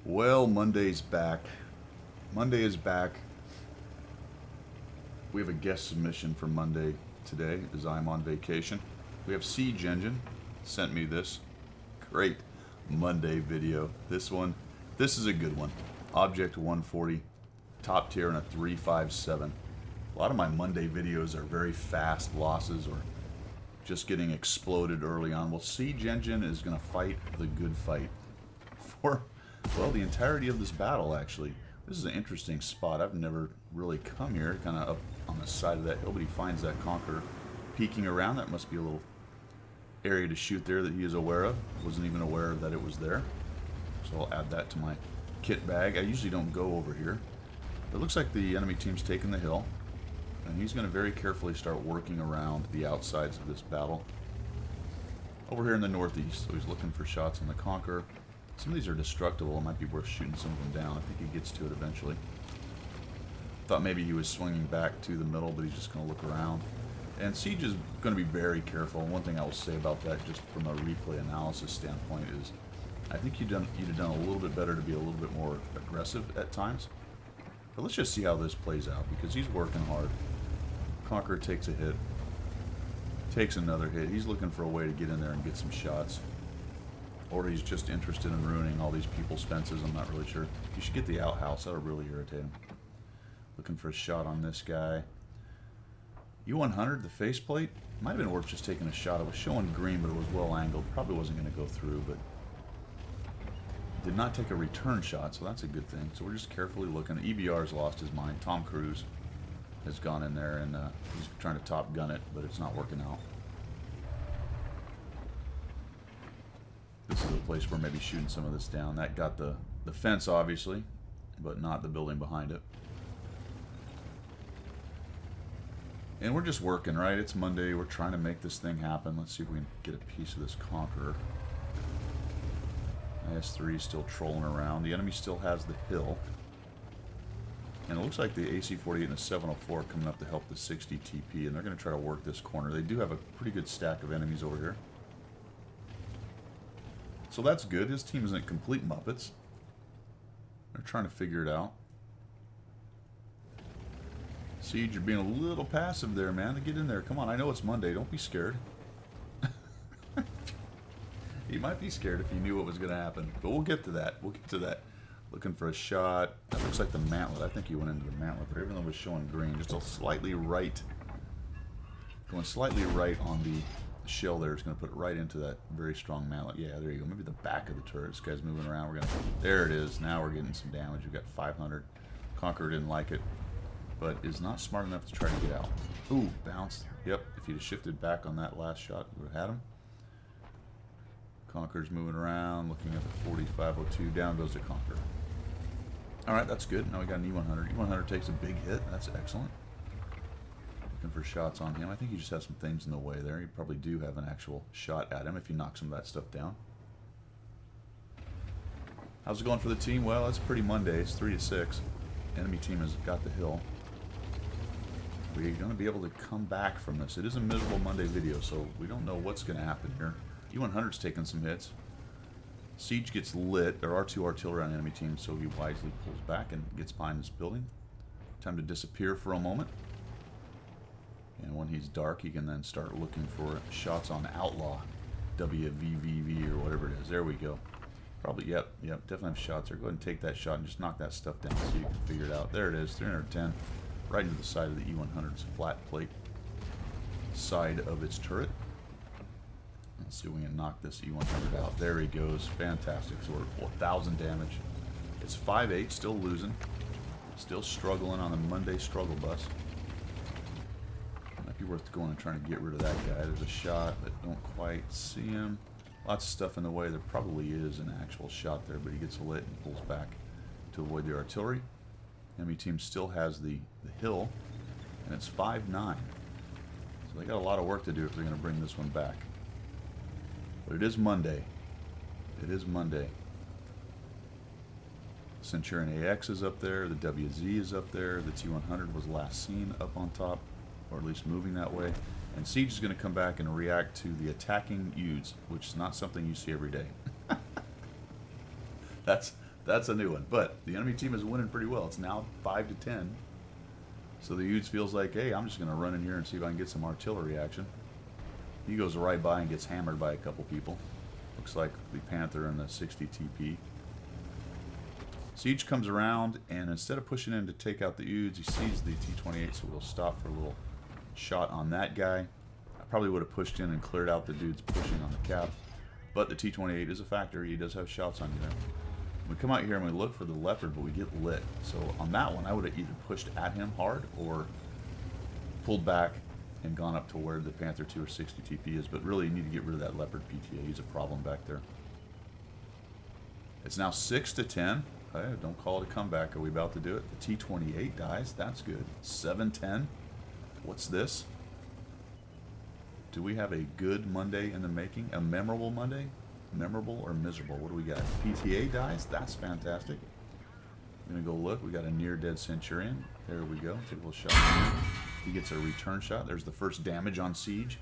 Well, Monday's back. Monday is back. We have a guest submission for Monday today as I'm on vacation. We have Siege Engine sent me this great Monday video. This is a good one. Object 140, top tier in a 357. A lot of my Monday videos are very fast losses or just getting exploded early on. Well, Siege Engine is going to fight the good fight for, well, the entirety of this battle, actually. This is an interesting spot. I've never really come here, kind of up on the side of that hill, but he finds that Conqueror peeking around. That must be a little area to shoot there that he is aware of. Wasn't even aware that it was there. So I'll add that to my kit bag. I usually don't go over here. It looks like the enemy team's taking the hill, and he's going to very carefully start working around the outsides of this battle. Over here in the northeast, so he's looking for shots on the Conqueror. Some of these are destructible. It might be worth shooting some of them down. I think he gets to it eventually. Thought maybe he was swinging back to the middle, but he's just going to look around. And Siege is going to be very careful. And one thing I will say about that, just from a replay analysis standpoint, is I think you'd have done a little bit better to be a little bit more aggressive at times. But let's just see how this plays out, because he's working hard. Conqueror takes a hit. Takes another hit. He's looking for a way to get in there and get some shots. Or he's just interested in ruining all these people's fences. I'm not really sure. You should get the outhouse. That'll really irritate him. Looking for a shot on this guy. U-100, the faceplate. Might have been worth just taking a shot. It was showing green, but it was well angled. Probably wasn't going to go through, but did not take a return shot, so that's a good thing. So we're just carefully looking. EBR's lost his mind. Tom Cruise has gone in there, and he's trying to top gun it, but it's not working out. This is a place where maybe shooting some of this down. That got the fence, obviously, but not the building behind it. And we're just working, right? It's Monday. We're trying to make this thing happen. Let's see if we can get a piece of this Conqueror. IS-3 is still trolling around. The enemy still has the hill. And it looks like the AC-48 and the 704 are coming up to help the 60 TP, and they're going to try to work this corner. They do have a pretty good stack of enemies over here. So that's good. His team isn't complete Muppets. They're trying to figure it out. Siege, you're being a little passive there, man. Get in there. Come on, I know it's Monday. Don't be scared. You might be scared if you knew what was going to happen. But we'll get to that. We'll get to that. Looking for a shot. That looks like the mantlet. I think he went into the mantlet there, even though it was showing green. Just a slightly right. Going slightly right on the shell there is going to put it right into that very strong mantlet. Yeah, there you go. Maybe the back of the turret. This guy's moving around. We're gonna. There it is. Now we're getting some damage. We've got 500. Conqueror didn't like it, but is not smart enough to try to get out. Ooh, bounced. Yep. If he'd have shifted back on that last shot, we would have had him. Conqueror's moving around, looking at the 4502. Down goes the Conqueror. All right, that's good. Now we got an E100. E100 takes a big hit. That's excellent. Looking for shots on him. I think he just has some things in the way there. You probably do have an actual shot at him if you knock some of that stuff down. How's it going for the team? Well, it's pretty Monday. It's 3-6. Enemy team has got the hill. We're going to be able to come back from this. It is a miserable Monday video, so we don't know what's going to happen here. E100's taking some hits. Siege gets lit. There are 2 artillery on enemy team, so he wisely pulls back and gets behind this building. Time to disappear for a moment. And when he's dark, he can then start looking for shots on Outlaw. WVVV or whatever it is. There we go. Probably, yep, definitely have shots there. Go ahead and take that shot and just knock that stuff down so you can figure it out. There it is, 310. Right into the side of the E100's flat plate side of its turret. Let's see if we can knock this E100 out. There he goes. Fantastic. So we're 1,000 damage. It's 5-8, still losing. Still struggling on the Monday struggle bus. Might be worth going and trying to get rid of that guy. There's a shot, but don't quite see him. Lots of stuff in the way. There probably is an actual shot there, but he gets lit and pulls back to avoid the artillery. Enemy team still has the hill, and it's 5-9. So they got a lot of work to do if they're going to bring this one back. But it is Monday. It is Monday. Centurion AX is up there. The WZ is up there. The T100 was last seen up on top, or at least moving that way. And Siege is going to come back and react to the attacking Uds, which is not something you see every day. That's That's a new one. But the enemy team is winning pretty well. It's now 5-10. So the Utes feels like, hey, I'm just going to run in here and see if I can get some artillery action. He goes right by and gets hammered by a couple people. Looks like the Panther and the 60 TP. Siege comes around, and instead of pushing in to take out the Utes, he sees the T-28, so we'll stop for a little shot on that guy. I probably would have pushed in and cleared out the dudes pushing on the cap. But the T-28 is a factor. He does have shots on you there. We come out here and we look for the Leopard, but we get lit. So on that one, I would have either pushed at him hard or pulled back and gone up to where the Panther 2 or 60 TP is. But really, you need to get rid of that Leopard PTA. He's a problem back there. It's now 6-10. Hey, don't call it a comeback. Are we about to do it? The T-28 dies. That's good. 7-10. What's this? Do we have a good Monday in the making? A memorable Monday? Memorable or miserable? What do we got? PTA dies? That's fantastic. I'm going to go look. We got a near-dead Centurion. There we go. Take a little shot. He gets a return shot. There's the first damage on Siege.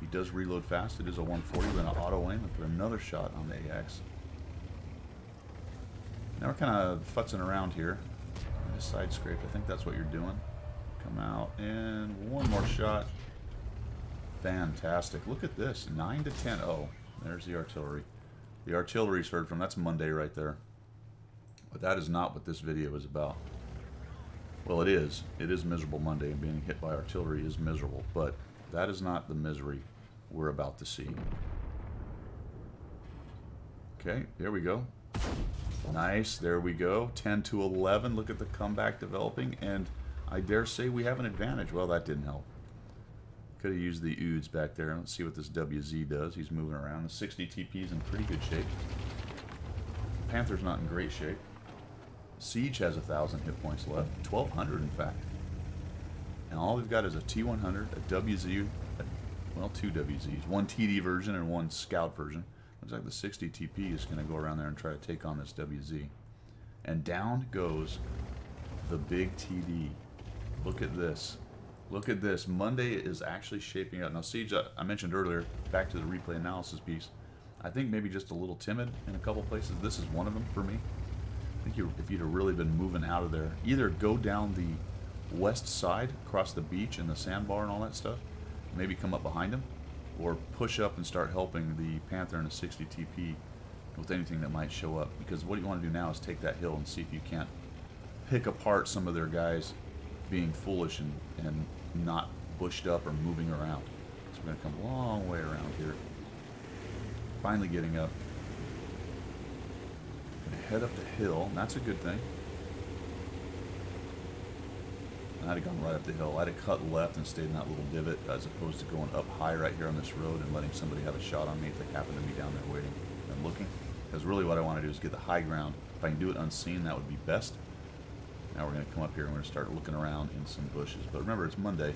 He does reload fast. It is a 140. We're going to auto-aim and put another shot on the AX. Now we're kind of futzing around here. Just side scraped. I think that's what you're doing. Come out and one more shot. Fantastic. Look at this. 9-10. Oh, there's the artillery. The artillery's heard from. That's Monday right there. But that is not what this video is about. Well, it is. It is Miserable Monday, and being hit by artillery is miserable. But that is not the misery we're about to see. Okay, there we go. Nice, there we go. 10-11. Look at the comeback developing, and I dare say we have an advantage. Well, that didn't help. Could have used the Uds back there. Let's see what this WZ does. He's moving around. The 60 TP is in pretty good shape. Panther's not in great shape. Siege has 1,000 hit points left. 1,200, in fact. And all we've got is a T100, a WZ, well, two WZs. One TD version and one Scout version. Looks like the 60 TP is going to go around there and try to take on this WZ. And down goes the big TD. Look at this. Look at this. Monday is actually shaping up. Now, Siege, I mentioned earlier, back to the replay analysis piece, I think maybe just a little timid in a couple places. This is one of them for me. I think if you'd have really been moving out of there, either go down the west side, across the beach and the sandbar and all that stuff, maybe come up behind him, or push up and start helping the Panther and the 60 TP with anything that might show up. Because what you want to do now is take that hill and see if you can't pick apart some of their guys being foolish and not bushed up or moving around. So we're going to come a long way around here. Finally getting up. Going to head up the hill, and that's a good thing. I'd have gone right up the hill. I'd have cut left and stayed in that little divot as opposed to going up high right here on this road and letting somebody have a shot on me if they happen to be down there waiting and looking. Because really what I want to do is get the high ground. If I can do it unseen, that would be best. Now we're going to come up here and we're going to start looking around in some bushes. But remember, it's Monday.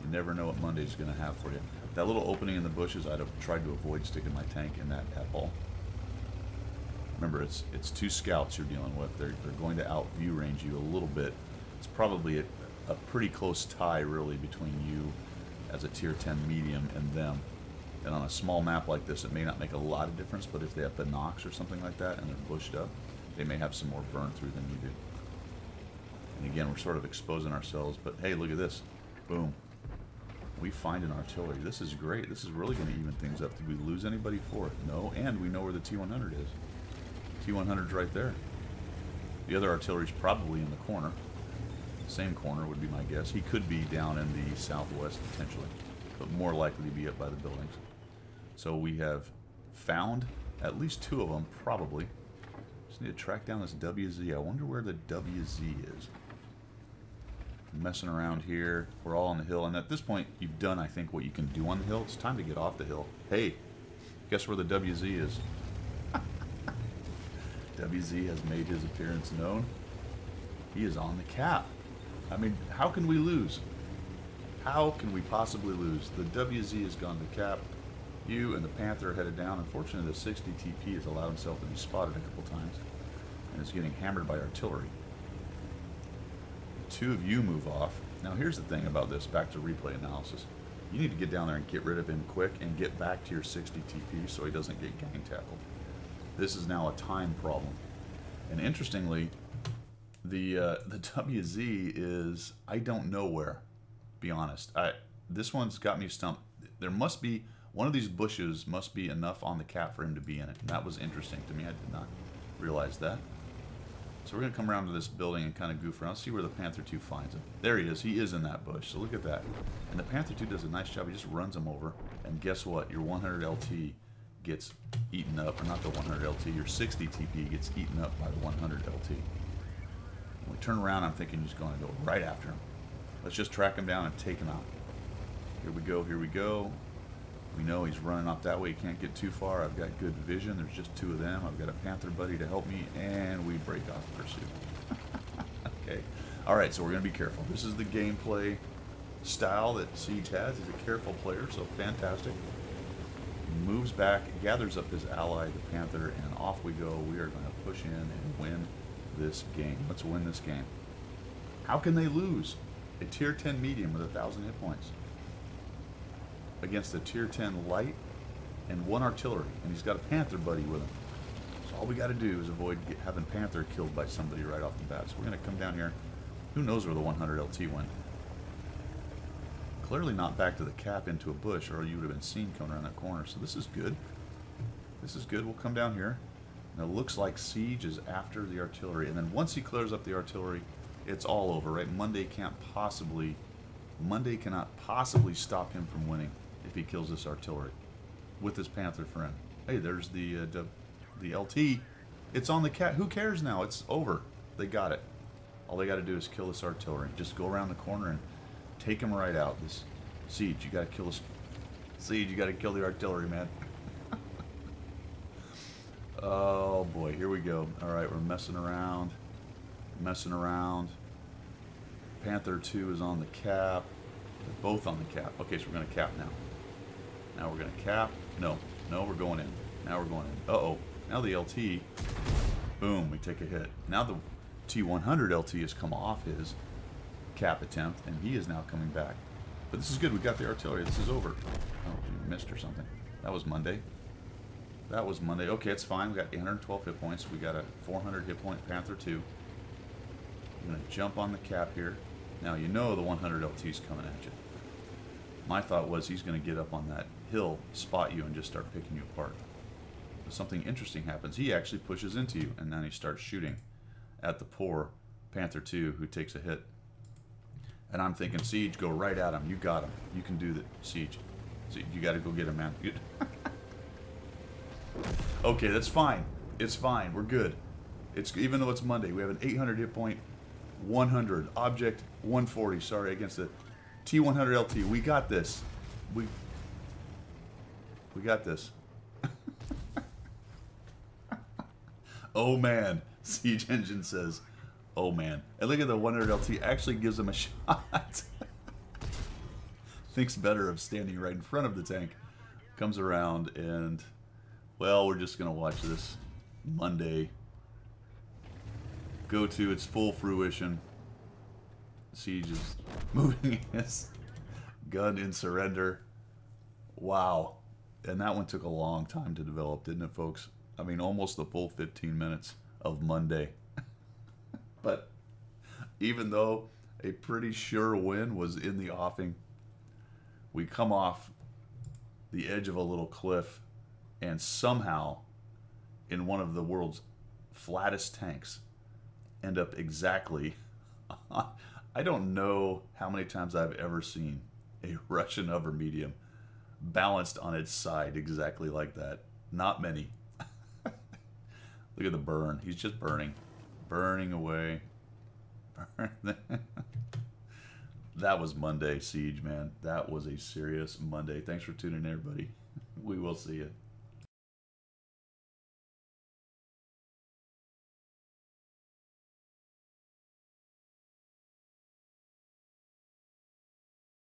You never know what Monday's going to have for you. That little opening in the bushes, I'd have tried to avoid sticking my tank in that at all. Remember, it's two scouts you're dealing with. They're going to out view range you a little bit. It's probably a pretty close tie, really, between you as a tier 10 medium and them. And on a small map like this, it may not make a lot of difference, but if they have binocs or something like that and they're bushed up, they may have some more burn through than you do. And again, we're sort of exposing ourselves, but hey, look at this. Boom. We find an artillery. This is great. This is really going to even things up. Did we lose anybody for it? No, and we know where the T100 is. T100's right there. The other artillery's probably in the corner. Same corner would be my guess. He could be down in the southwest potentially, but more likely to be up by the buildings. So we have found at least two of them, probably. Just need to track down this WZ. I wonder where the WZ is. Messing around here. We're all on the hill, and at this point, you've done, I think, what you can do on the hill. It's time to get off the hill. Hey, guess where the WZ is? WZ has made his appearance known. He is on the cap. I mean, how can we lose? How can we possibly lose? The WZ has gone to cap. You and the Panther are headed down. Unfortunately, the 60 TP has allowed himself to be spotted a couple times and is getting hammered by artillery. The two of you move off. Now, here's the thing about this, back to replay analysis. You need to get down there and get rid of him quick and get back to your 60 TP so he doesn't get gang tackled. This is now a time problem. And interestingly, the WZ is I don't know where. Be honest. This one's got me stumped. There must be one of these bushes must be enough on the cap for him to be in it. And that was interesting to me. I did not realize that. So we're going to come around to this building and kind of goof around. See where the Panther 2 finds him. There he is. He is in that bush. So look at that. And the Panther 2 does a nice job. He just runs him over. And guess what? Your 100 LT gets eaten up. Or not the 100 LT. Your 60 TP gets eaten up by the 100 LT. When we turn around, I'm thinking he's going to go right after him. Let's just track him down and take him out. Here we go. Here we go. We know he's running off that way. He can't get too far. I've got good vision. There's just two of them. I've got a Panther buddy to help me, and we break off pursuit. Okay. All right, so we're going to be careful. This is the gameplay style that Siege has. He's a careful player, so fantastic. Moves back, gathers up his ally, the Panther, and off we go. We are going to push in and win this game. Let's win this game. How can they lose? A tier 10 medium with 1,000 hit points against a tier 10 light and 1 artillery, and he's got a Panther buddy with him. So all we got to do is avoid having Panther killed by somebody right off the bat. So we're going to come down here. Who knows where the 100 LT went? Clearly not back to the cap into a bush, or you would have been seen coming around that corner. So this is good. This is good. We'll come down here. And it looks like Siege is after the artillery, and then once he clears up the artillery, it's all over, right? Monday cannot possibly stop him from winning if he kills this artillery with his Panther friend. Hey, there's the LT. It's on the cat. Who cares now? It's over. They got it. All they got to do is kill this artillery. Just go around the corner and take him right out. This Siege, you got to kill this. Siege, you got to kill the artillery, man. Oh boy, here we go. All right, we're messing around. Panther 2 is on the cap. They're both on the cap. Okay, so we're going to cap now. Now we're going to cap. No, we're going in. Now we're going in. Uh-oh. Now the LT. Boom, we take a hit. Now the T100 LT has come off his cap attempt, and he is now coming back. But this is good. We got the artillery. This is over. Oh, we missed or something. That was Monday. That was Monday. Okay, it's fine. We got 812 hit points. We got a 400 hit point Panther 2. I'm going to jump on the cap here. Now you know the 100 LT is coming at you. My thought was he's going to get up on that hill, spot you, and just start picking you apart. But something interesting happens. He actually pushes into you, and then he starts shooting at the poor Panther 2 who takes a hit. And I'm thinking, Siege, go right at him. You got him. You can do that, Siege. You got to go get him, man. Okay, that's fine. It's fine. We're good. It's even though it's Monday, we have an 800 hit point, 100 object, 140. Sorry, against the T100 LT. We got this. We got this. Oh man, Siege Engine says, oh man. And look at the 100 LT actually gives him a shot. Thinks better of standing right in front of the tank. Comes around and, well, we're just going to watch this Monday go to its full fruition. Siege is moving his gun in surrender. Wow. And that one took a long time to develop, didn't it, folks? I mean, almost the full 15 minutes of Monday. But even though a pretty sure win was in the offing, we come off the edge of a little cliff and somehow in one of the world's flattest tanks end up exactly I don't know how many times I've ever seen a Russian hover medium balanced on its side exactly like that. Not many. Look at the burn. He's just burning away. That was Monday, Siege, man. That was a serious Monday. Thanks for tuning in, everybody. We will see you.